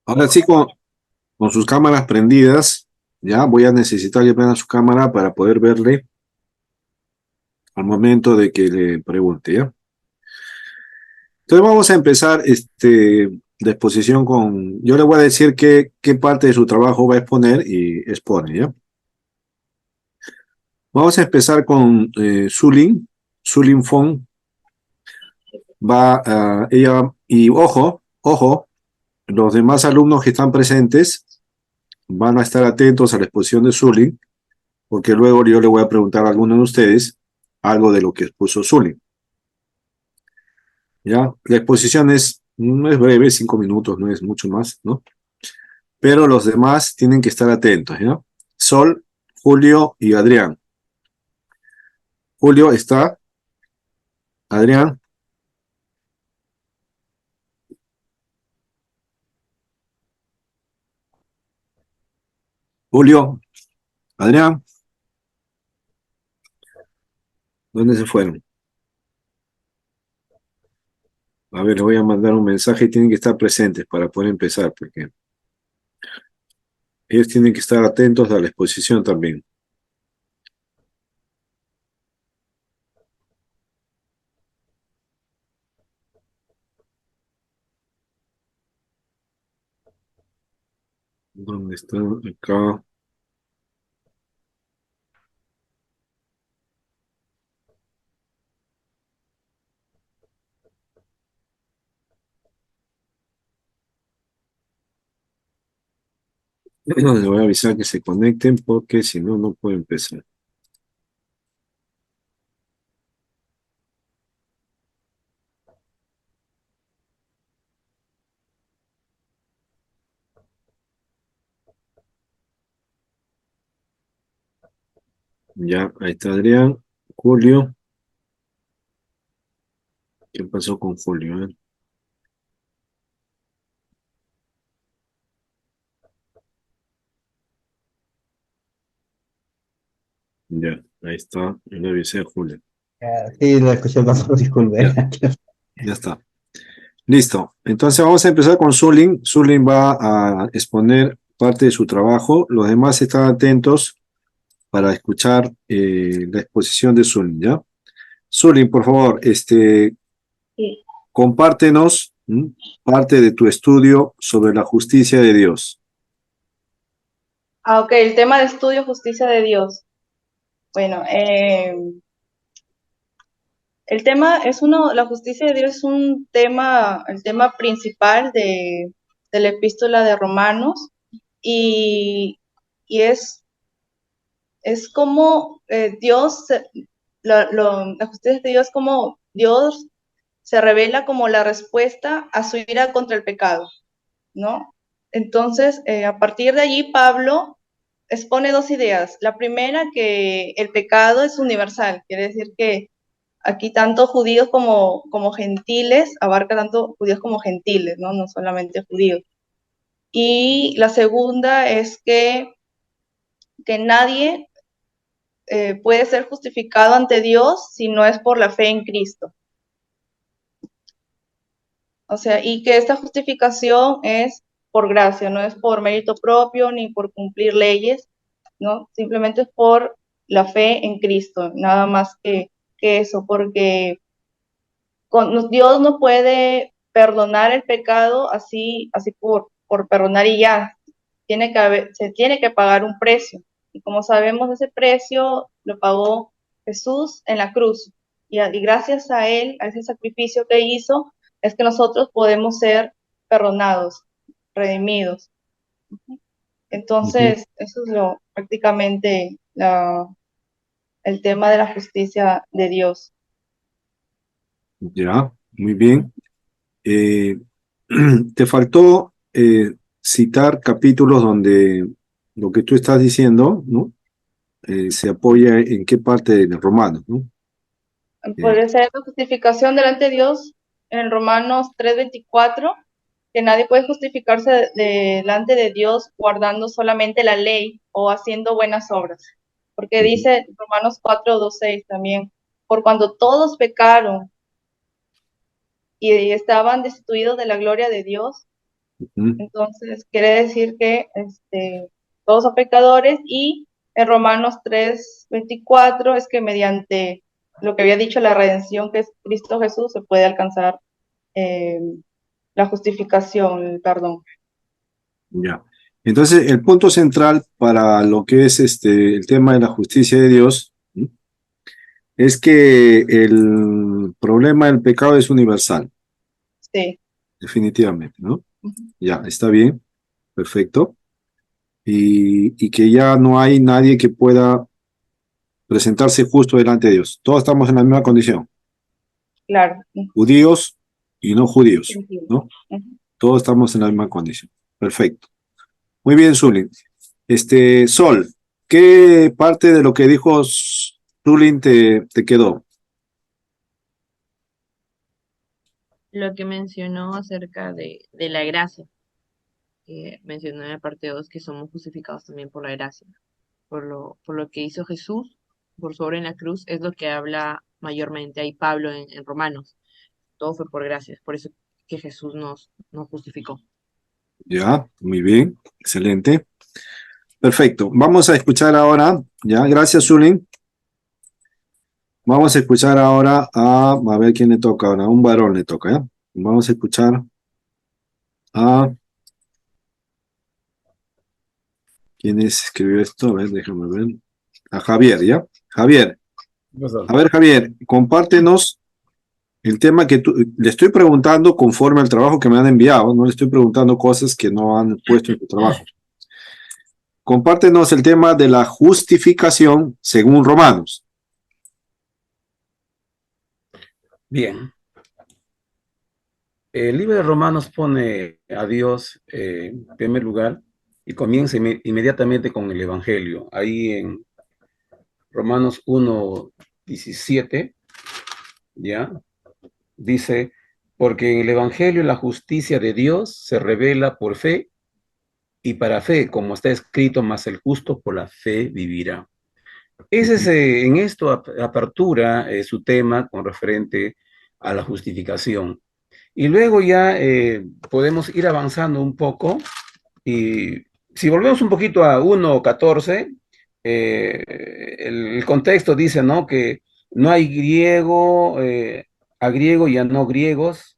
Ahora sí, con sus cámaras prendidas, ya voy a necesitar que prenda su cámara para poder verle al momento de que le pregunte, ¿ya? Entonces vamos a empezar la exposición con, yo le voy a decir qué parte de su trabajo va a exponer y expone, ¿ya? Vamos a empezar con Sulin Fong, ella, y ojo, los demás alumnos que están presentes van a estar atentos a la exposición de Sulin, porque luego yo le voy a preguntar a alguno de ustedes algo de lo que expuso Sulin. ¿Ya? La exposición no es breve, 5 minutos, no es mucho más, ¿no? Pero los demás tienen que estar atentos, ¿ya? Sol, Julio y Adrián. Julio está, Adrián, Julio, Adrián, ¿dónde se fueron? A ver, les voy a mandar un mensaje y tienen que estar presentes para poder empezar, porque ellos tienen que estar atentos a la exposición también. ¿Dónde están? Acá. Les voy a avisar que se conecten porque si no, no puedo empezar. Ya, ahí está Adrián, Julio. ¿Qué pasó con Julio? Ya, ahí está. Yo le avisé a Julio. Sí, lo escuché pasar, disculpe. Ya, ya está. Listo. Entonces vamos a empezar con Zulin. Zulin va a exponer parte de su trabajo. Los demás están atentos para escuchar la exposición de Zulin, ¿ya? Zulin, por favor, Sí. compártenos parte de tu estudio sobre la justicia de Dios. Ok, el tema de estudio justicia de Dios. Bueno, el tema es la justicia de Dios es un tema, el tema principal de la epístola de Romanos y, y es como Dios, la justicia de Dios, como Dios se revela como la respuesta a su ira contra el pecado, ¿no? Entonces, a partir de allí, Pablo expone dos ideas. La primera, que el pecado es universal, quiere decir que aquí tanto judíos como gentiles, abarca tanto judíos como gentiles, ¿no? No solamente judíos. Y la segunda es que nadie puede ser justificado ante Dios si no es por la fe en Cristo. O sea, y que esta justificación es por gracia, no es por mérito propio ni por cumplir leyes, ¿no? Simplemente es por la fe en Cristo, nada más que eso, porque Dios no puede perdonar el pecado así por perdonar y ya. Se tiene que pagar un precio. Y como sabemos, ese precio lo pagó Jesús en la cruz. Y gracias a él, a ese sacrificio que hizo, es que nosotros podemos ser perdonados, redimidos. Ujú. Entonces, eso es prácticamente el tema de la justicia de Dios. Ya, muy bien. Eh, te faltó citar capítulos donde lo que tú estás diciendo, ¿no? Se apoya en qué parte de los romanos, ¿no? Eh, Puede ser la justificación delante de Dios en Romanos 3:24, que nadie puede justificarse delante de Dios guardando solamente la ley o haciendo buenas obras. Porque ujú. dice Romanos 4:2-6 también, por cuando todos pecaron y estaban destituidos de la gloria de Dios, Ujú. Entonces, quiere decir que todos son pecadores y en Romanos 3:24 es que mediante lo que había dicho la redención que es Cristo Jesús se puede alcanzar eh, la justificación, el perdón. Ya. Entonces, el punto central para lo que es el tema de la justicia de Dios, ¿sí? Es que el problema del pecado es universal, Sí. definitivamente, ¿no? Ujú. Ya, está bien, perfecto. Y que ya no hay nadie que pueda presentarse justo delante de Dios. Todos estamos en la misma condición, Claro. judíos y no judíos, Entiendo. ¿no? Ujú. Todos estamos en la misma condición. Perfecto. Muy bien, Zulin. Sol, ¿qué parte de lo que dijo Zulin te quedó? Lo que mencionó acerca de la gracia, que mencionó en la parte 2 que somos justificados también por la gracia, por lo que hizo Jesús por sobre en la cruz, es lo que habla mayormente ahí Pablo en Romanos. Todo fue por gracia, por eso que Jesús nos justificó. Ya, muy bien, excelente. Perfecto. Vamos a escuchar ahora, ya, gracias, Zulin. Vamos a escuchar ahora a ver quién le toca ahora, a un varón le toca, ¿ya? Vamos a escuchar a, ¿quién escribió esto? A ver, déjame ver. A Javier, ¿ya? Javier, ¿Qué pasó? a ver, Javier, compártenos el tema que le estoy preguntando conforme al trabajo que me han enviado, no le estoy preguntando cosas que no han puesto en su trabajo. Compártenos el tema de la justificación según Romanos. Bien. El libro de Romanos pone a Dios en primer lugar y comienza inmediatamente con el Evangelio. Ahí en Romanos 1:17, ¿ya? Dice, porque en el Evangelio la justicia de Dios se revela por fe y para fe, como está escrito, más el justo por la fe vivirá. Ese es, en esto apertura su tema con referente a la justificación. Y luego ya podemos ir avanzando un poco y si volvemos un poquito a 1:14, el contexto dice, ¿no? Que no hay griego, a griego y a no griegos,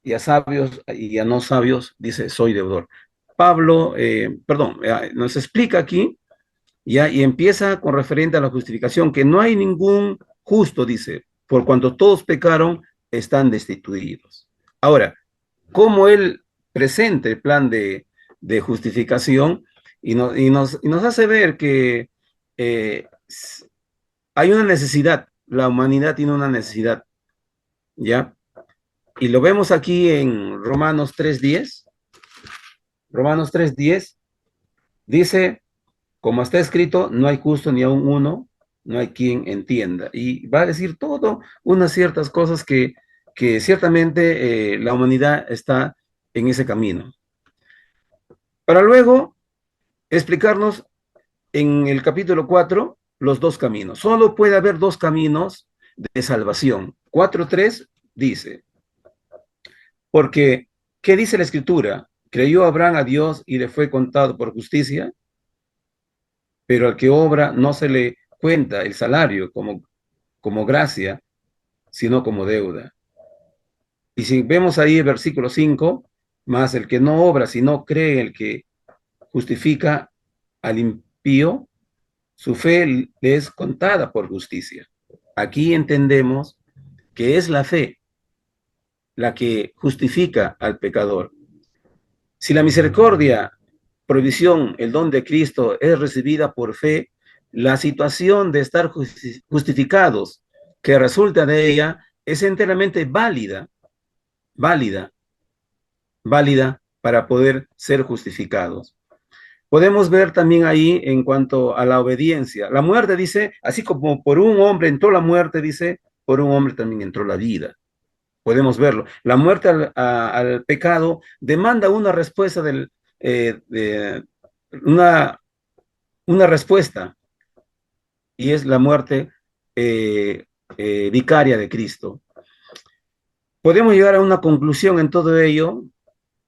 y a sabios y a no sabios, dice, soy deudor. Pablo, nos explica aquí, ya, y empieza con referente a la justificación, que no hay ningún justo, dice, por cuanto todos pecaron, están destituidos. Ahora, cómo él presenta el plan de justificación y nos hace ver que eh, hay una necesidad, la humanidad tiene una necesidad, ¿ya? Y lo vemos aquí en Romanos 3:10. Romanos 3:10 dice, como está escrito, no hay justo ni aun uno, no hay quien entienda. Y va a decir todo unas ciertas cosas que ciertamente la humanidad está en ese camino. Para luego explicarnos en el capítulo 4 los dos caminos. Solo puede haber dos caminos de salvación. 4:3 dice, porque, ¿qué dice la escritura? Creyó Abraham a Dios y le fue contado por justicia, pero al que obra no se le cuenta el salario como gracia, sino como deuda. Y si vemos ahí el versículo 5, más el que no obra, sino cree el que justifica al impío, su fe le es contada por justicia. Aquí entendemos que es la fe la que justifica al pecador. Si la misericordia, provisión, el don de Cristo es recibida por fe, la situación de estar justificados que resulta de ella es enteramente válida, válida, válida para poder ser justificados. Podemos ver también ahí en cuanto a la obediencia. La muerte dice, así como por un hombre entró la muerte, dice, por un hombre también entró la vida. Podemos verlo. La muerte al pecado demanda una respuesta de una respuesta, y es la muerte vicaria de Cristo. Podemos llegar a una conclusión en todo ello,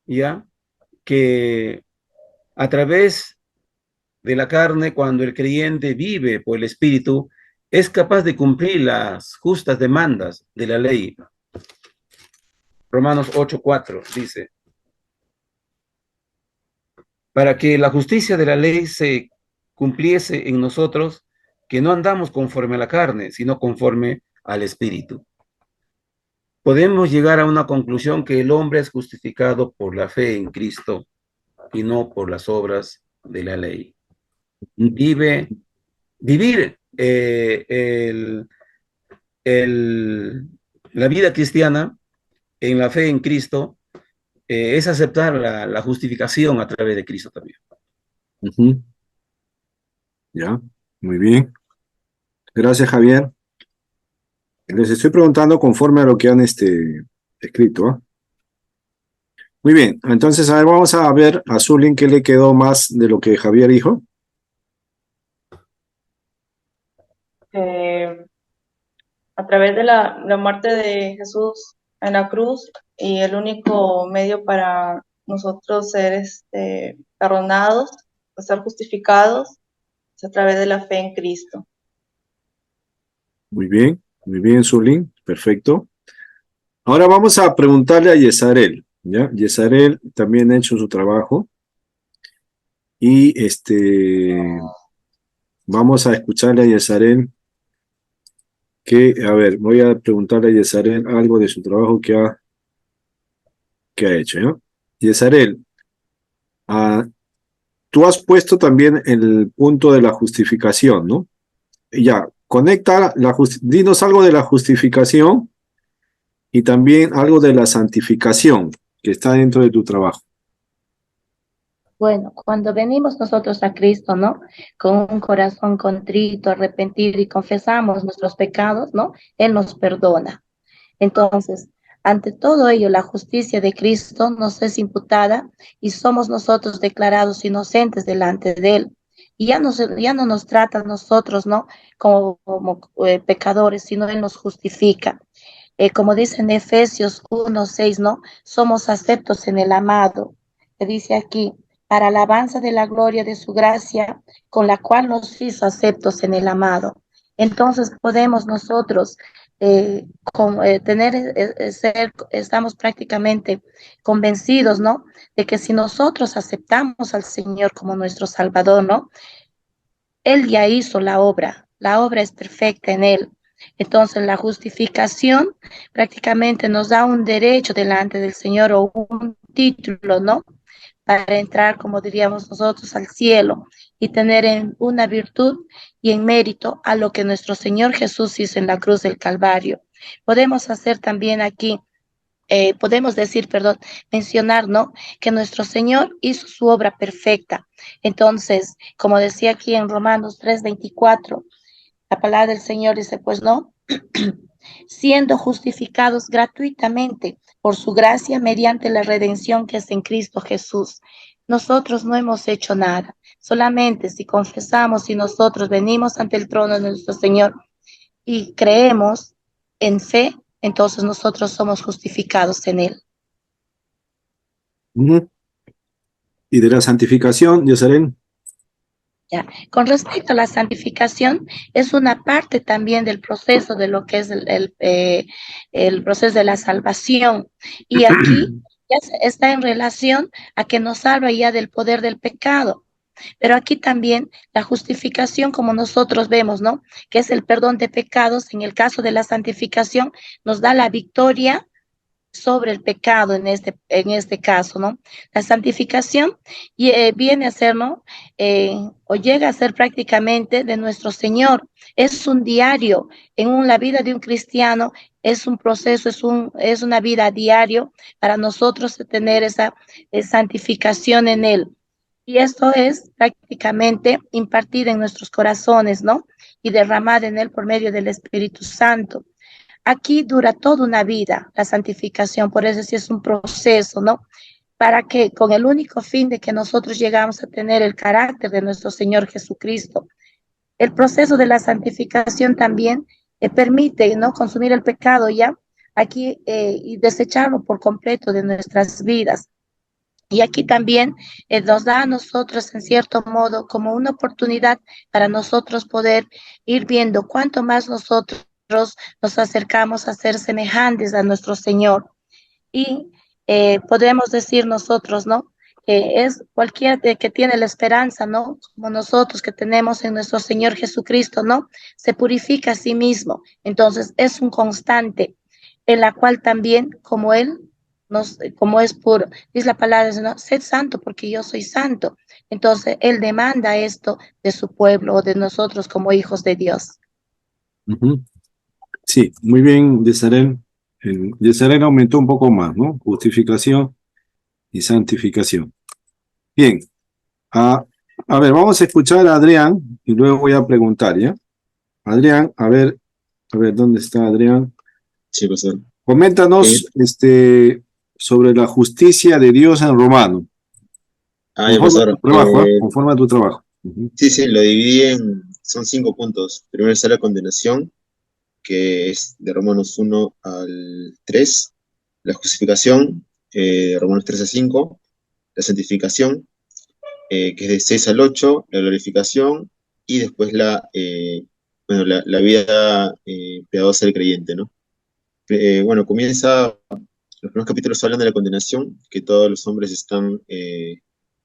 ¿ya? que a través de la carne, cuando el creyente vive por el Espíritu, es capaz de cumplir las justas demandas de la ley. Romanos 8:4 dice, para que la justicia de la ley se cumpliese en nosotros, que no andamos conforme a la carne, sino conforme al Espíritu. Podemos llegar a una conclusión que el hombre es justificado por la fe en Cristo y no por las obras de la ley. Vivir la vida cristiana en la fe en Cristo es aceptar la justificación a través de Cristo también. Ya, muy bien. Gracias, Javier. Les estoy preguntando conforme a lo que han escrito, ¿ah? Muy bien, entonces a ver, vamos a ver a Zulín qué le quedó más de lo que Javier dijo. A través de la muerte de Jesús en la cruz y el único medio para nosotros ser perdonados, ser justificados, es a través de la fe en Cristo. Muy bien, Zulín, perfecto. Ahora vamos a preguntarle a Yesarel, ¿ya? Yesarel también ha hecho su trabajo y vamos a escucharle a Yesarel que, a ver, voy a preguntarle a Yesarel algo de su trabajo que ha hecho, ¿ya? Yesarel, tú has puesto también el punto de la justificación, ¿no? Ya, conecta, dinos algo de la justificación y también algo de la santificación que está dentro de tu trabajo. Bueno, cuando venimos nosotros a Cristo, ¿no? Con un corazón contrito, arrepentido y confesamos nuestros pecados, ¿no? Él nos perdona. Entonces, ante todo ello, la justicia de Cristo nos es imputada y somos nosotros declarados inocentes delante de Él. Y ya no nos trata a nosotros, ¿no? Como pecadores, sino Él nos justifica. Como dice en Efesios 1:6, ¿no? Somos aceptos en el amado. Se dice aquí, para alabanza de la gloria de su gracia, con la cual nos hizo aceptos en el amado. Entonces podemos nosotros estamos prácticamente convencidos, ¿no? De que si nosotros aceptamos al Señor como nuestro Salvador, ¿no? Él ya hizo la obra es perfecta en Él. Entonces la justificación prácticamente nos da un derecho delante del Señor o un título, ¿no? Para entrar, como diríamos nosotros, al cielo y tener una virtud y en mérito a lo que nuestro Señor Jesús hizo en la cruz del Calvario. Podemos hacer también aquí, mencionar, ¿no? Que nuestro Señor hizo su obra perfecta. Entonces, como decía aquí en Romanos 3:24, la palabra del Señor dice, pues no, siendo justificados gratuitamente por su gracia mediante la redención que es en Cristo Jesús. Nosotros no hemos hecho nada, solamente si confesamos y nosotros venimos ante el trono de nuestro Señor y creemos en fe, entonces nosotros somos justificados en Él. Y de la santificación, Yesarel. Ya. Con respecto a la santificación, es una parte también del proceso de lo que es el proceso de la salvación. Y aquí ya está en relación a que nos salva ya del poder del pecado. Pero aquí también la justificación, como nosotros vemos, ¿no? Que es el perdón de pecados. En el caso de la santificación, nos da la victoria sobre el pecado en este caso, ¿no? La santificación viene a ser, ¿no? O llega a ser prácticamente de nuestro Señor. Es un diario en la vida de un cristiano, es un proceso, es una vida a diario para nosotros tener esa santificación en Él. Y esto es prácticamente impartida en nuestros corazones, ¿no? Y derramada en Él por medio del Espíritu Santo. Aquí dura toda una vida la santificación, por eso sí es un proceso, ¿no? Para que con el único fin de que nosotros llegamos a tener el carácter de nuestro Señor Jesucristo. El proceso de la santificación también permite, ¿no? Consumir el pecado ya aquí y desecharlo por completo de nuestras vidas. Y aquí también nos da a nosotros, en cierto modo, como una oportunidad para nosotros poder ir viendo cuánto más nosotros nos acercamos a ser semejantes a nuestro Señor. Y podemos decir nosotros, ¿no? Que es cualquiera que tiene la esperanza, ¿no? Como nosotros que tenemos en nuestro Señor Jesucristo, ¿no? Se purifica a sí mismo. Entonces es un constante en la cual también, como Él, como es puro, dice la palabra, ¿no? Sed santo porque yo soy santo. Entonces Él demanda esto de su pueblo o de nosotros como hijos de Dios. Ujú. Sí, muy bien, Yesarel. Yesarel aumentó un poco más, ¿no? Justificación y santificación. Bien, a ver, vamos a escuchar a Adrián y luego voy a preguntar, ¿ya? Adrián, a ver, ¿dónde está Adrián? Sí, pastor. Coméntanos, sobre la justicia de Dios en Romano. Ya, Conforme a tu pastor. trabajo, ¿eh? Conforme a tu trabajo. Ujú. Sí, sí, lo dividí son 5 puntos. Primero está la condenación, que es de Romanos 1 al 3. La justificación, de Romanos 3 a 5. La santificación, que es de 6 al 8. La glorificación y después la vida piadosa del creyente, ¿no? Bueno, los primeros capítulos hablan de la condenación, que todos los hombres están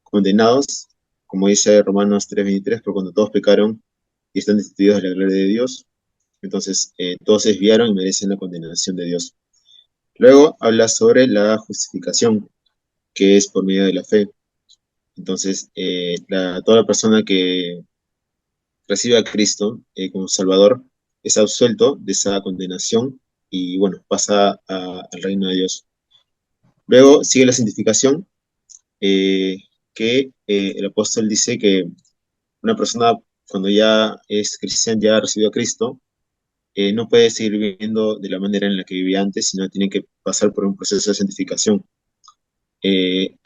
condenados, como dice Romanos 3:23, por cuando todos pecaron y están destituidos de la gloria de Dios. Entonces, todos se desviaron y merecen la condenación de Dios. Luego habla sobre la justificación, que es por medio de la fe. Entonces, toda la persona que recibe a Cristo como Salvador es absuelto de esa condenación y, bueno, pasa al reino de Dios. Luego sigue la santificación, eh, que el apóstol dice que una persona cuando ya es cristiano, ya ha recibido a Cristo, no puede seguir viviendo de la manera en la que vivía antes, sino tiene que pasar por un proceso de santificación.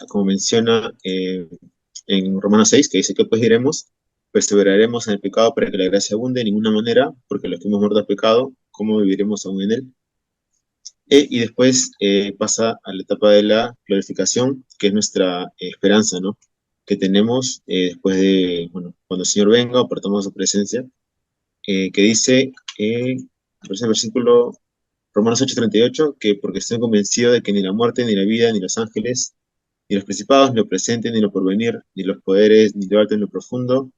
Como menciona en Romanos 6, que dice que pues diremos, perseveraremos en el pecado para que la gracia abunde, de ninguna manera, porque los que hemos muerto al pecado, ¿cómo viviremos aún en él? Y después pasa a la etapa de la glorificación, que es nuestra esperanza, ¿no? Que tenemos después de, bueno, cuando el Señor venga o partamos de su presencia, que dice, aparece en el versículo Romanos 8:38, que porque estoy convencido de que ni la muerte, ni la vida, ni los ángeles, ni los principados, ni lo presente, ni lo porvenir, ni los poderes, ni lo alto, ni lo profundo,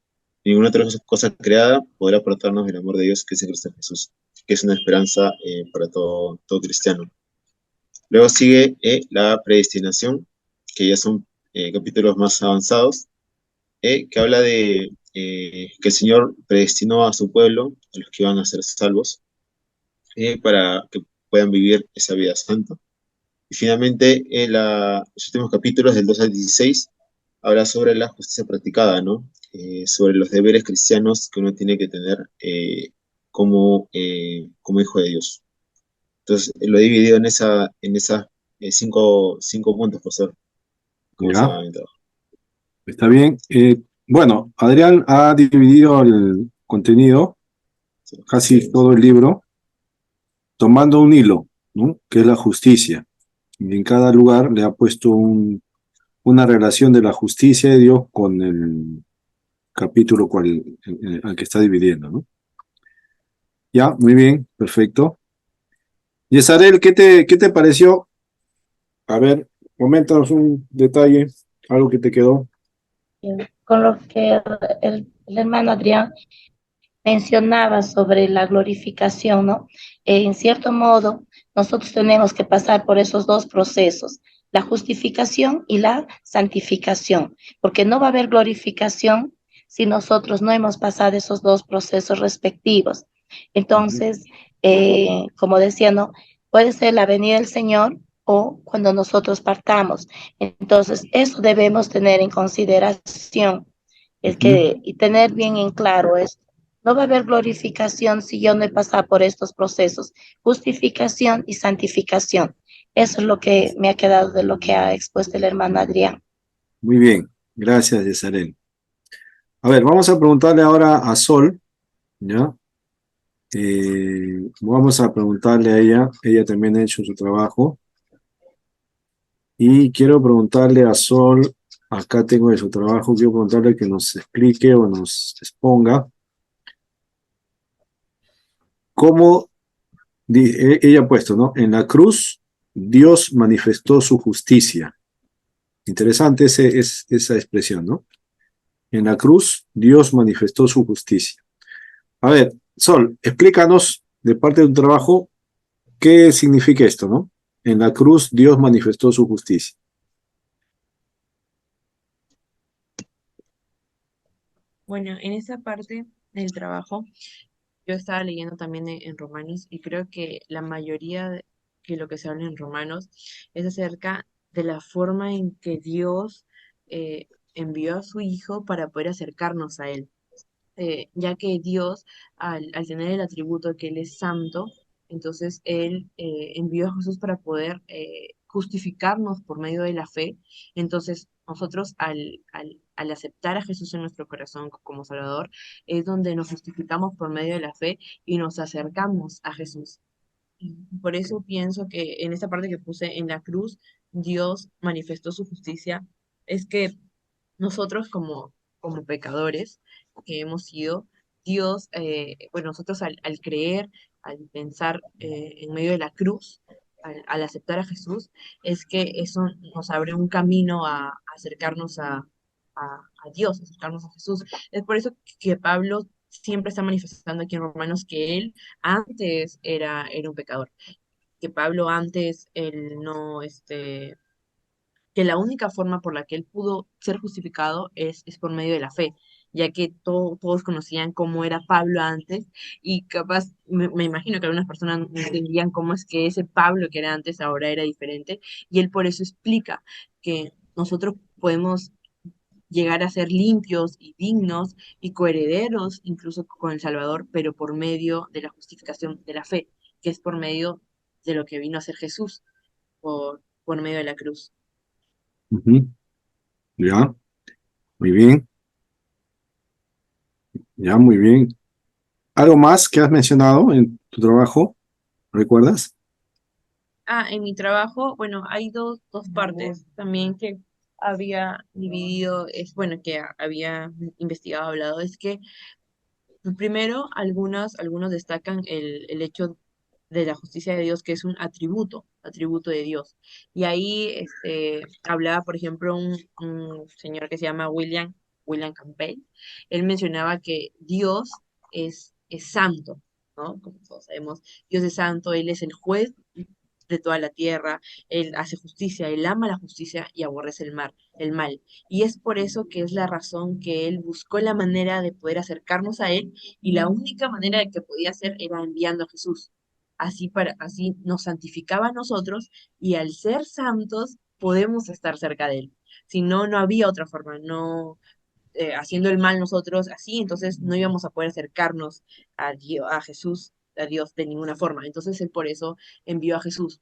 ni ninguna otra cosa creada podrá apartarnos del amor de Dios que es en Cristo Jesús, que es una esperanza para todo cristiano. Luego sigue la predestinación, que ya son capítulos más avanzados, que habla de que el Señor predestinó a su pueblo, a los que iban a ser salvos, para que puedan vivir esa vida santa. Y finalmente, los últimos capítulos, del 2 al 16, habla sobre la justicia practicada, ¿no? Sobre los deberes cristianos que uno tiene que tener como hijo de Dios. Entonces, lo he dividido en esas cinco puntos, profesor. ¿Cómo se Ya, va mi trabajo? está bien. Bueno, Adrián ha dividido el contenido, casi todo el libro, tomando un hilo, ¿no? Que es la justicia. Y en cada lugar le ha puesto una relación de la justicia de Dios con el capítulo al que está dividiendo, ¿no? Ya, muy bien, perfecto. Yesarel, ¿qué te pareció? A ver, coméntanos un detalle, algo que te quedó. Con lo que el hermano Adrián mencionaba sobre la glorificación, ¿no? En cierto modo, nosotros tenemos que pasar por esos dos procesos, la justificación y la santificación, porque no va a haber glorificación si nosotros no hemos pasado esos dos procesos respectivos. Entonces, como decía, ¿no? Puede ser la venida del Señor o cuando nosotros partamos. Entonces, eso debemos tener en consideración, y tener bien en claro esto. No va a haber glorificación si yo no he pasado por estos procesos, justificación y santificación. Eso es lo que me ha quedado de lo que ha expuesto el hermano Adrián. Muy bien, gracias, Yesarel. A ver, vamos a preguntarle ahora a Sol, ¿ya? Vamos a preguntarle a ella también ha hecho su trabajo. Y quiero preguntarle a Sol, acá tengo de su trabajo, quiero preguntarle que nos explique o nos exponga cómo ella ha puesto, ¿no? En la cruz, Dios manifestó su justicia. Interesante esa expresión, ¿no? En la cruz, Dios manifestó su justicia. A ver, Sol, explícanos de parte de tu trabajo qué significa esto, ¿no? En la cruz, Dios manifestó su justicia. Bueno, en esa parte del trabajo, yo estaba leyendo también en Romanos y creo que la mayoría de que lo que se habla en Romanos es acerca de la forma en que Dios envió a su Hijo para poder acercarnos a Él. Ya que Dios, al tener el atributo que Él es santo, entonces Él envió a Jesús para poder justificarnos por medio de la fe. Entonces, nosotros al aceptar a Jesús en nuestro corazón como Salvador, es donde nos justificamos por medio de la fe y nos acercamos a Jesús. Y por eso pienso que en esta parte que puse en la cruz, Dios manifestó su justicia, es que nosotros como pecadores que hemos sido, Dios, bueno, nosotros al creer, al pensar en medio de la cruz, al aceptar a Jesús, es que eso nos abre un camino a acercarnos a Dios, acercarnos a Jesús. Es por eso que Pablo siempre está manifestando aquí en Romanos que él antes era un pecador, que Pablo antes, él no, que la única forma por la que él pudo ser justificado es por medio de la fe, ya que todos conocían cómo era Pablo antes y capaz, me imagino que algunas personas no entendían cómo es que ese Pablo que era antes ahora era diferente y él por eso explica que nosotros podemos llegar a ser limpios y dignos y coherederos incluso con el Salvador, pero por medio de la justificación de la fe, que es por medio de lo que vino a ser Jesús, por medio de la cruz. Ujú. Ya, muy bien, ya, muy bien. ¿Algo más que has mencionado en tu trabajo? ¿Recuerdas? En mi trabajo, bueno, hay dos partes también que había dividido, es bueno, que había investigado, hablado, es que primero algunos destacan el hecho de la justicia de Dios, que es un atributo de Dios. Y ahí hablaba, por ejemplo, un señor que se llama William Campbell. Él mencionaba que Dios es santo, ¿no? Como todos sabemos, Dios es santo, Él es el juez de toda la tierra, Él hace justicia, Él ama la justicia y aborrece el mal. Y es por eso que es la razón que Él buscó la manera de poder acercarnos a Él y la única manera de que podía hacer era enviando a Jesús. Así nos santificaba a nosotros y al ser santos podemos estar cerca de Él. Si no, no había otra forma, no haciendo el mal nosotros así, entonces no íbamos a poder acercarnos a Dios, a Jesús, a Dios de ninguna forma. Entonces Él por eso envió a Jesús.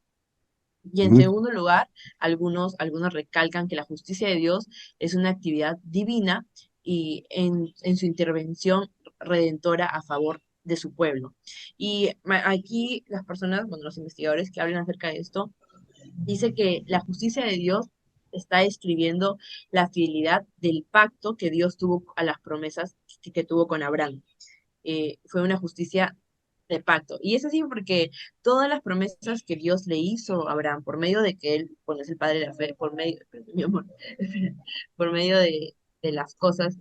Y en Ujú, segundo lugar, algunos recalcan que la justicia de Dios es una actividad divina y en su intervención redentora a favor de su pueblo. Y aquí las personas, bueno, los investigadores que hablan acerca de esto, dice que la justicia de Dios está describiendo la fidelidad del pacto que Dios tuvo a las promesas que tuvo con Abraham. Fue una justicia de pacto. Y es así porque todas las promesas que Dios le hizo a Abraham, por medio de que él, bueno, es el padre de la fe, por medio, mi amor, por medio de las cosas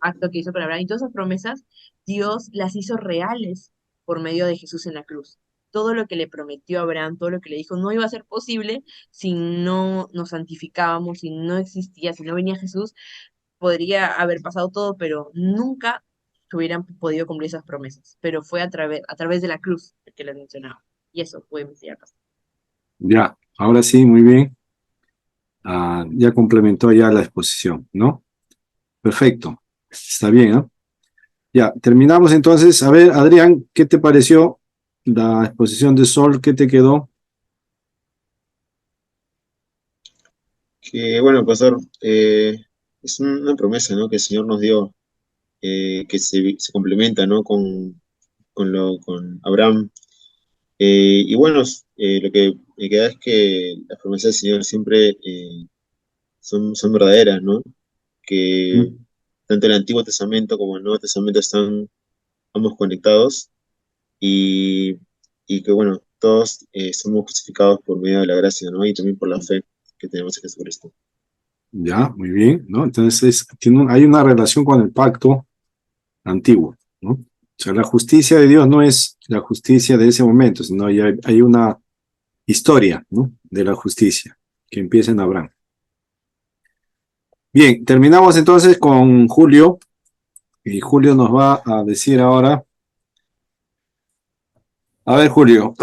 acto que hizo con Abraham, y todas esas promesas, Dios las hizo reales por medio de Jesús en la cruz. Todo lo que le prometió a Abraham, todo lo que le dijo, no iba a ser posible si no nos santificábamos, si no existía, si no venía Jesús, podría haber pasado todo, pero nunca se hubieran podido cumplir esas promesas. Pero fue a través de la cruz que les mencionaba. Y eso fue investigar bastante. ya, ahora sí, muy bien. Ya complementó ya la exposición, ¿no? Perfecto. Está bien, ¿no? Ya, terminamos entonces. A ver, Adrián, ¿qué te pareció la exposición de Sol? ¿Qué te quedó? Que bueno, pastor, es una promesa, ¿no? Que el Señor nos dio, que se complementa, ¿no? Con Abraham. Y bueno, lo que me queda es que las promesas del Señor siempre son verdaderas, ¿no? Que Mm. tanto el Antiguo Testamento como el Nuevo Testamento están ambos conectados y, y que bueno, todos somos justificados por medio de la gracia, ¿no? Y también por la fe que tenemos en Jesucristo. Ya, muy bien, ¿no? Entonces, hay una relación con el pacto antiguo, ¿no? O sea, la justicia de Dios no es la justicia de ese momento, sino hay una historia, ¿no? De la justicia que empieza en Abraham. Bien, terminamos entonces con Julio, y Julio nos va a decir ahora, a ver, Julio,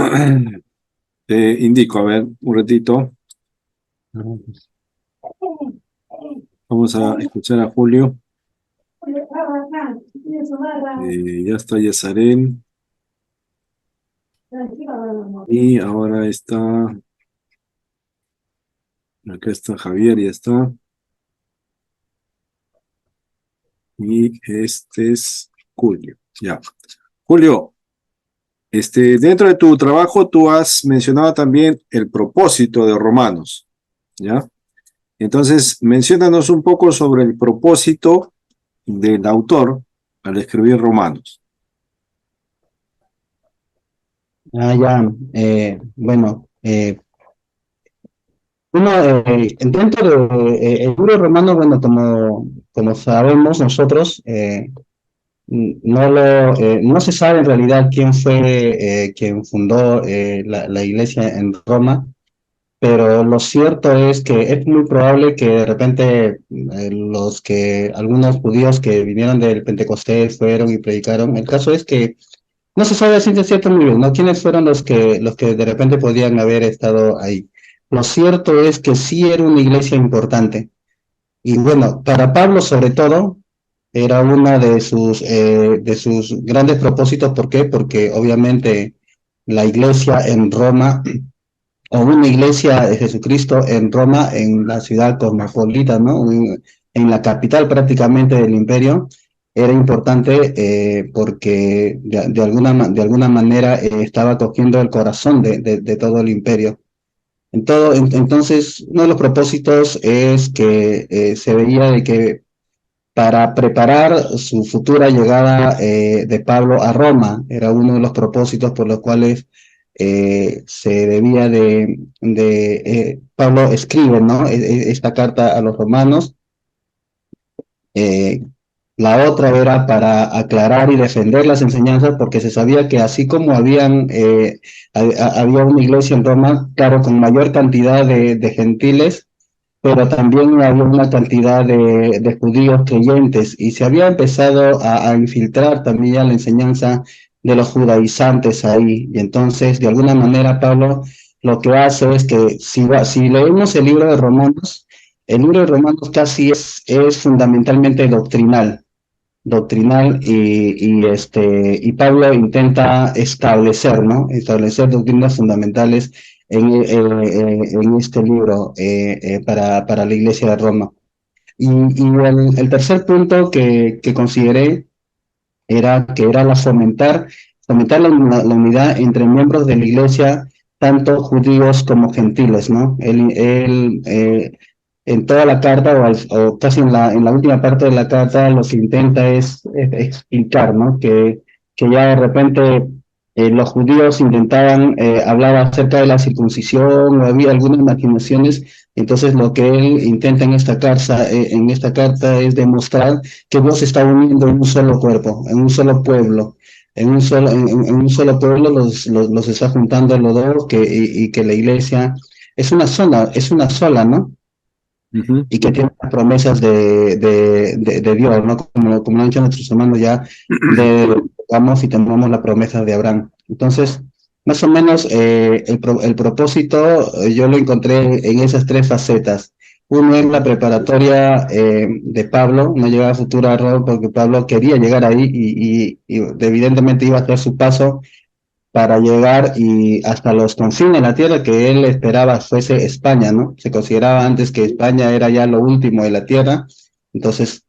te indico, a ver, un ratito, vamos a escuchar a Julio. Ya está Yazarén, y ahora acá está Javier, ya está, y este es Julio, ya. Julio, dentro de tu trabajo tú has mencionado también el propósito de Romanos, ¿ya? Entonces, menciónanos un poco sobre el propósito del autor al escribir Romanos. Ya, bueno, uno, dentro de el libro romano, bueno, como sabemos nosotros, no se sabe en realidad quién fue quien fundó la iglesia en Roma, pero lo cierto es que es muy probable que de repente algunos judíos que vinieron del Pentecostés fueron y predicaron. El caso es que no se sabe a ciencia cierta muy bien, ¿no? ¿Quiénes fueron los que de repente podían haber estado ahí? Lo cierto es que sí era una iglesia importante. Y bueno, para Pablo sobre todo, era uno de sus grandes propósitos. ¿Por qué? Porque obviamente la iglesia en Roma, o una iglesia de Jesucristo en Roma, en la ciudad cosmopolita, ¿no? En la capital prácticamente del imperio, era importante porque de alguna manera estaba cogiendo el corazón de todo el imperio. Entonces, uno de los propósitos es que se veía de que para preparar su futura llegada de Pablo a Roma, era uno de los propósitos por los cuales se debía Pablo escribe, ¿no? Esta carta a los romanos. Eh, la otra era para aclarar y defender las enseñanzas, porque se sabía que así como había una iglesia en Roma, claro, con mayor cantidad de gentiles, pero también había una cantidad de judíos creyentes, y se había empezado a infiltrar también la enseñanza de los judaizantes ahí. Y entonces, de alguna manera, Pablo lo que hace es que si leemos el libro de Romanos, el libro de Romanos casi es fundamentalmente doctrinal, y Pablo intenta establecer, ¿no? Establecer doctrinas fundamentales en este libro para la Iglesia de Roma. Y el tercer punto que consideré era fomentar la unidad entre miembros de la Iglesia, tanto judíos como gentiles, ¿no? Él en toda la carta, o casi en la última parte de la carta, lo que intenta es explicar, ¿no? Que ya de repente los judíos intentaban hablar acerca de la circuncisión, o había algunas imaginaciones. Entonces lo que él intenta en esta carta es demostrar que Dios está uniendo en un solo cuerpo, en un solo pueblo. En un solo pueblo los está juntando los dos, y que la iglesia es una sola, ¿no? Ujú. Y que tiene las promesas de Dios, ¿no? Como lo han dicho nuestros hermanos ya, vamos y tomamos la promesa de Abraham. Entonces, más o menos, el propósito yo lo encontré en esas tres facetas. Uno es la preparatoria de Pablo, no llegaba a futuro a Roma porque Pablo quería llegar ahí, y evidentemente iba a hacer su paso para llegar y hasta los confines de la tierra que él esperaba fuese España, ¿no? Se consideraba antes que España era ya lo último de la tierra. Entonces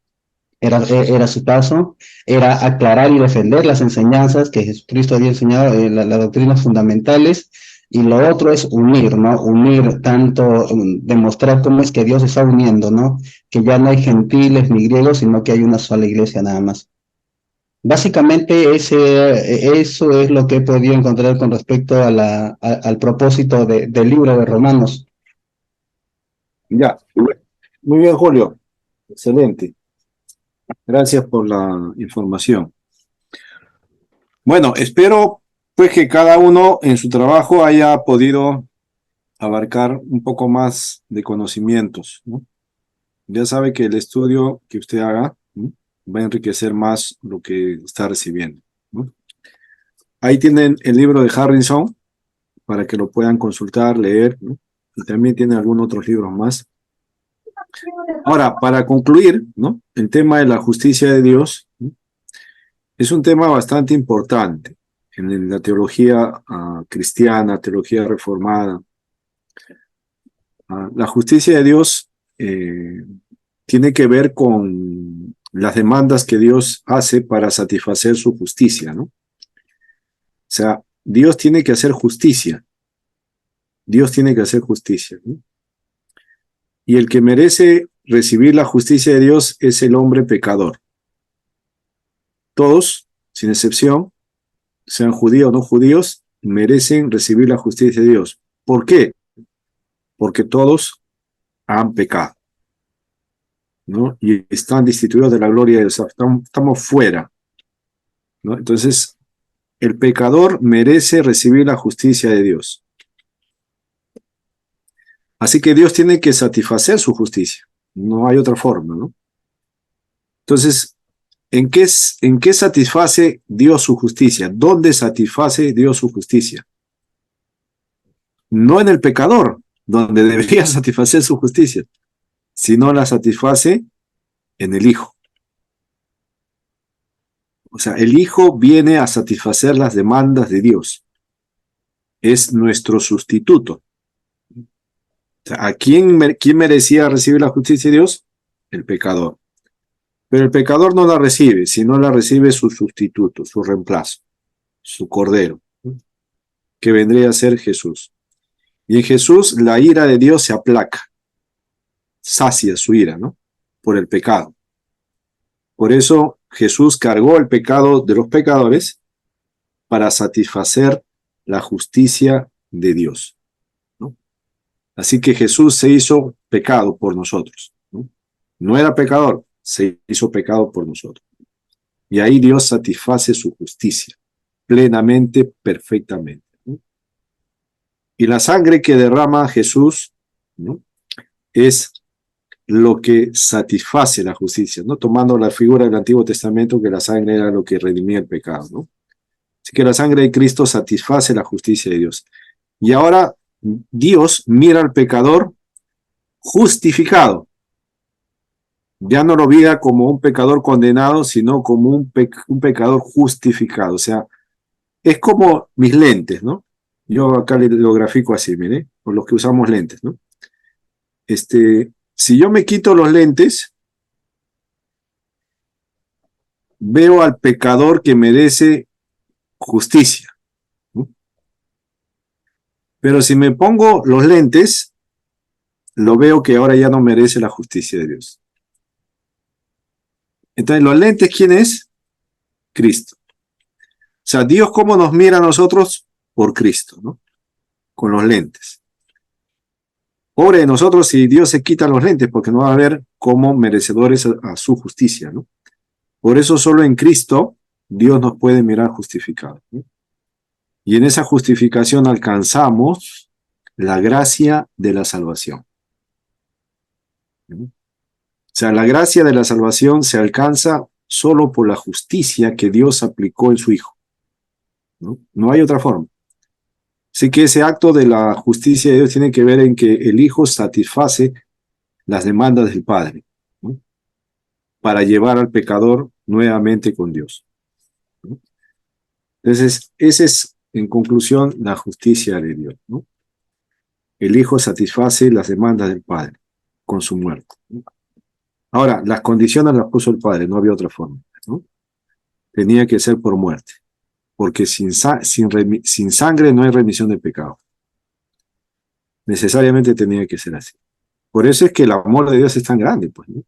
era su paso, era aclarar y defender las enseñanzas que Jesucristo había enseñado, las doctrinas fundamentales, y lo otro es unir, ¿no? Unir tanto, demostrar cómo es que Dios está uniendo, ¿no? Que ya no hay gentiles ni griegos, sino que hay una sola iglesia nada más. Básicamente eso es lo que he podido encontrar con respecto al propósito del libro de Romanos. Ya, muy bien, Julio. Excelente. Gracias por la información. Bueno, espero pues que cada uno en su trabajo haya podido abarcar un poco más de conocimientos, ¿no? Ya sabe que el estudio que usted haga, ¿no?, va a enriquecer más lo que está recibiendo, ¿no? Ahí tienen el libro de Harrison para que lo puedan consultar, leer, ¿no? Y también tiene algunos otros libros más. Ahora, para concluir, ¿no?, el tema de la justicia de Dios, ¿no?, es un tema bastante importante en la teología cristiana, teología reformada. La justicia de Dios tiene que ver con las demandas que Dios hace para satisfacer su justicia, ¿no? O sea, Dios tiene que hacer justicia. Dios tiene que hacer justicia, ¿no? Y el que merece recibir la justicia de Dios es el hombre pecador. Todos, sin excepción, sean judíos o no judíos, merecen recibir la justicia de Dios. ¿Por qué? Porque todos han pecado, ¿no? Y están destituidos de la gloria de Dios. Estamos fuera, ¿no? Entonces, el pecador merece recibir la justicia de Dios. Así que Dios tiene que satisfacer su justicia. No hay otra forma, ¿no? Entonces, ¿en qué satisface Dios su justicia? ¿Dónde satisface Dios su justicia? No en el pecador, donde debería satisfacer su justicia, sino la satisface en el Hijo. O sea, el Hijo viene a satisfacer las demandas de Dios. Es nuestro sustituto. O sea, ¿a quién merecía recibir la justicia de Dios? El pecador. Pero el pecador no la recibe, sino la recibe su sustituto, su reemplazo, su cordero, que vendría a ser Jesús. Y en Jesús la ira de Dios se aplaca, sacia su ira, ¿no?, por el pecado. Por eso Jesús cargó el pecado de los pecadores para satisfacer la justicia de Dios, ¿no? Así que Jesús se hizo pecado por nosotros, ¿no? No era pecador, se hizo pecado por nosotros. Y ahí Dios satisface su justicia plenamente, perfectamente, ¿no? Y la sangre que derrama Jesús, ¿no?, es lo que satisface la justicia, ¿no? Tomando la figura del Antiguo Testamento, que la sangre era lo que redimía el pecado, ¿no? Así que la sangre de Cristo satisface la justicia de Dios. Y ahora Dios mira al pecador justificado. Ya no lo mira como un pecador condenado, sino como un pecador justificado. O sea, es como mis lentes, ¿no? Yo acá lo grafico así, mire, por los que usamos lentes, ¿no? Si yo me quito los lentes, veo al pecador que merece justicia, ¿no? Pero si me pongo los lentes, lo veo que ahora ya no merece la justicia de Dios. Entonces, los lentes, ¿quién es? Cristo. O sea, Dios, ¿cómo nos mira a nosotros? Por Cristo, ¿no? Con los lentes. Pobre de nosotros si Dios se quita los lentes, porque no va a ver como merecedores a su justicia, ¿no? Por eso solo en Cristo Dios nos puede mirar justificados, ¿no? Y en esa justificación alcanzamos la gracia de la salvación, ¿no? O sea, la gracia de la salvación se alcanza solo por la justicia que Dios aplicó en su Hijo, ¿no? No hay otra forma. Así que ese acto de la justicia de Dios tiene que ver en que el Hijo satisface las demandas del Padre, ¿no?, para llevar al pecador nuevamente con Dios, ¿no? Entonces, esa es, en conclusión, la justicia de Dios, ¿no? El Hijo satisface las demandas del Padre con su muerte, ¿no? Ahora, las condiciones las puso el Padre, no había otra forma, ¿no? Tenía que ser por muerte, porque sin sangre no hay remisión de pecado. Necesariamente tenía que ser así. Por eso es que el amor de Dios es tan grande, pues, ¿no?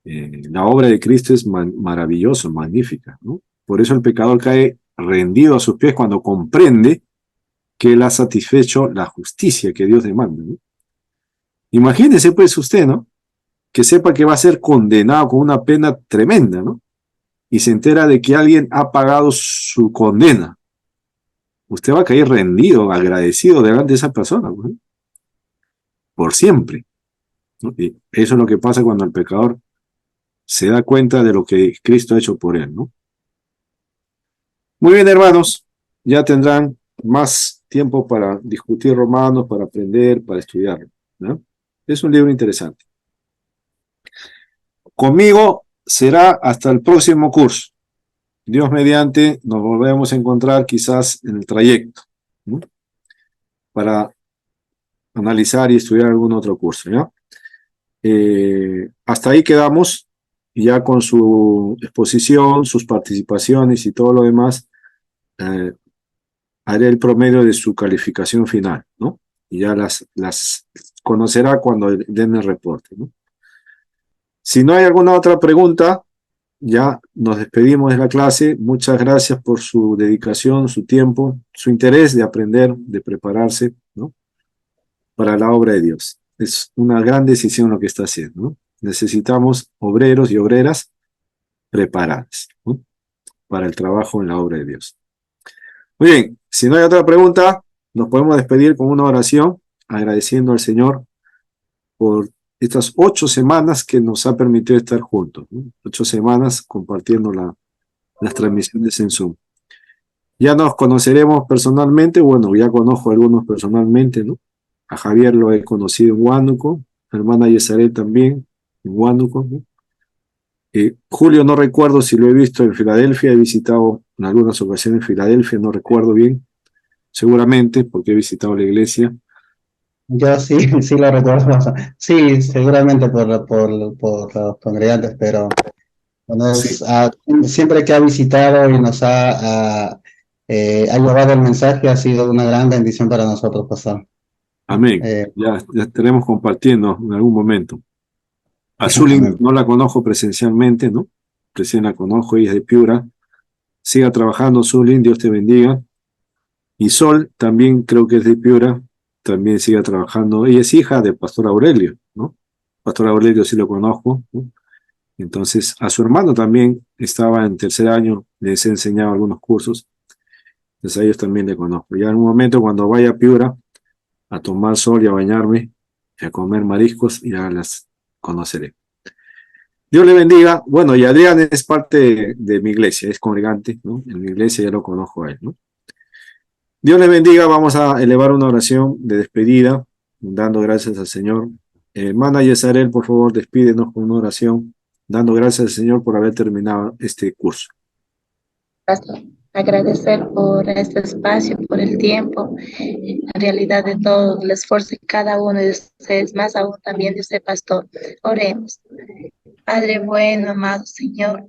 La obra de Cristo es maravillosa, magnífica, ¿no? Por eso el pecador cae rendido a sus pies cuando comprende que él ha satisfecho la justicia que Dios demanda, ¿no? Imagínese, pues, usted, ¿no? Que sepa que va a ser condenado con una pena tremenda, ¿no? Y se entera de que alguien ha pagado su condena. Usted va a caer rendido, agradecido delante de esa persona, ¿no? Por siempre, ¿no? Y eso es lo que pasa cuando el pecador se da cuenta de lo que Cristo ha hecho por él, ¿no? Muy bien, hermanos, ya tendrán más tiempo para discutir Romanos, para aprender, para estudiarlo, ¿no? Es un libro interesante. Conmigo será hasta el próximo curso. Dios mediante, nos volvemos a encontrar quizás en el trayecto, ¿no? Para analizar y estudiar algún otro curso, ¿ya? Hasta ahí quedamos, ya con su exposición, sus participaciones y todo lo demás, haré el promedio de su calificación final, ¿no? Y ya las conocerá cuando den el reporte, ¿no? Si no hay alguna otra pregunta, ya nos despedimos de la clase. Muchas gracias por su dedicación, su tiempo, su interés de aprender, de prepararse, ¿no? Para la obra de Dios. Es una gran decisión lo que está haciendo, ¿no? Necesitamos obreros y obreras preparadas, ¿no? Para el trabajo en la obra de Dios. Muy bien, si no hay otra pregunta, nos podemos despedir con una oración, agradeciendo al Señor por estas 8 semanas que nos ha permitido estar juntos, ¿no? 8 semanas compartiendo las transmisiones en Zoom. Ya nos conoceremos personalmente, bueno, ya conozco a algunos personalmente, ¿no? A Javier lo he conocido en Huánuco, a la hermana Yesaret también, en Huánuco, ¿no? Julio no recuerdo si lo he visto en Filadelfia, he visitado en algunas ocasiones en Filadelfia, no recuerdo bien, seguramente porque he visitado la iglesia. Yo sí, sí lo recuerdo. Sí, seguramente por los congregantes, pero bueno, Sí, siempre que ha visitado y nos ha llevado el mensaje, ha sido una gran bendición para nosotros, pastor. amén. Eh, Ya estaremos compartiendo en algún momento. A Zulin amén. no la conozco presencialmente, ¿no? Recién la conozco, ella es de Piura. Siga trabajando, Zulin, Dios te bendiga. Y Sol, también creo que es de Piura, también siga trabajando. Ella es hija del pastor Aurelio, ¿no? Pastor Aurelio sí lo conozco, ¿no? Entonces, a su hermano también estaba en 3er año, les he enseñado algunos cursos, entonces a ellos también le conozco. Ya en un momento, cuando vaya a Piura, a tomar sol y a bañarme, y a comer mariscos, ya las conoceré. Dios le bendiga. Bueno, y Adrián es parte de mi iglesia, es congregante, ¿no? En mi iglesia ya lo conozco a él, ¿no? Dios le bendiga. Vamos a elevar una oración de despedida, dando gracias al Señor. Hermana Yesarel, por favor, despídenos con una oración, dando gracias al Señor por haber terminado este curso. Pastor, agradecer por este espacio, por el tiempo, la realidad de todo, el esfuerzo de cada uno de ustedes, más aún también de usted, pastor. Oremos. Padre bueno, amado Señor,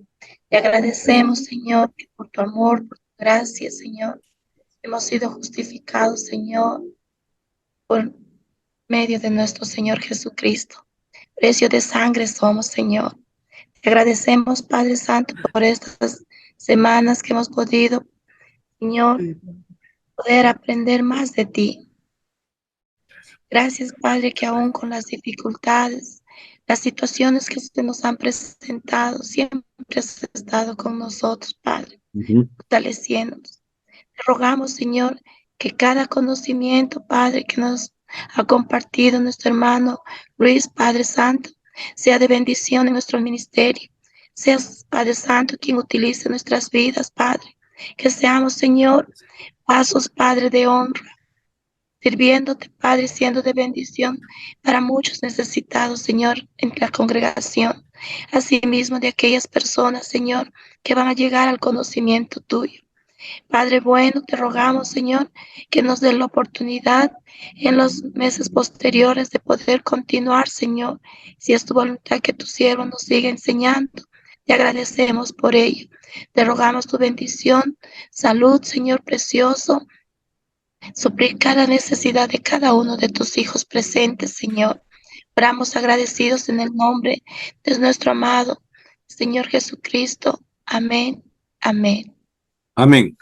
te agradecemos, Señor, que por tu amor, por tu gracia, Señor, hemos sido justificados, Señor, por medio de nuestro Señor Jesucristo. Precio de sangre somos, Señor. Te agradecemos, Padre Santo, por estas semanas que hemos podido, Señor, poder aprender más de ti. Gracias, Padre, que aún con las dificultades, las situaciones que se nos han presentado, siempre has estado con nosotros, Padre, fortaleciéndonos. Te rogamos, Señor, que cada conocimiento, Padre, que nos ha compartido nuestro hermano Luis, Padre Santo, sea de bendición en nuestro ministerio. Seas, Padre Santo, quien utilice nuestras vidas, Padre. Que seamos, Señor, pasos, Padre, de honra, sirviéndote, Padre, siendo de bendición para muchos necesitados, Señor, en la congregación. Asimismo, de aquellas personas, Señor, que van a llegar al conocimiento tuyo. Padre bueno, te rogamos, Señor, que nos dé la oportunidad en los meses posteriores de poder continuar, Señor. Si es tu voluntad que tu siervo nos siga enseñando, te agradecemos por ello. Te rogamos tu bendición, salud, Señor precioso, suplir cada necesidad de cada uno de tus hijos presentes, Señor. Oramos agradecidos en el nombre de nuestro amado Señor Jesucristo. Amén. Amén. Amén.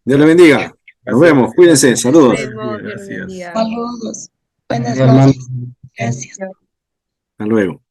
Dios le bendiga. Nos vemos. Cuídense. Nos Saludos. vemos, Dios los Gracias. bendiga. Saludos. Buenas Hermano. noches. Gracias. Hasta luego.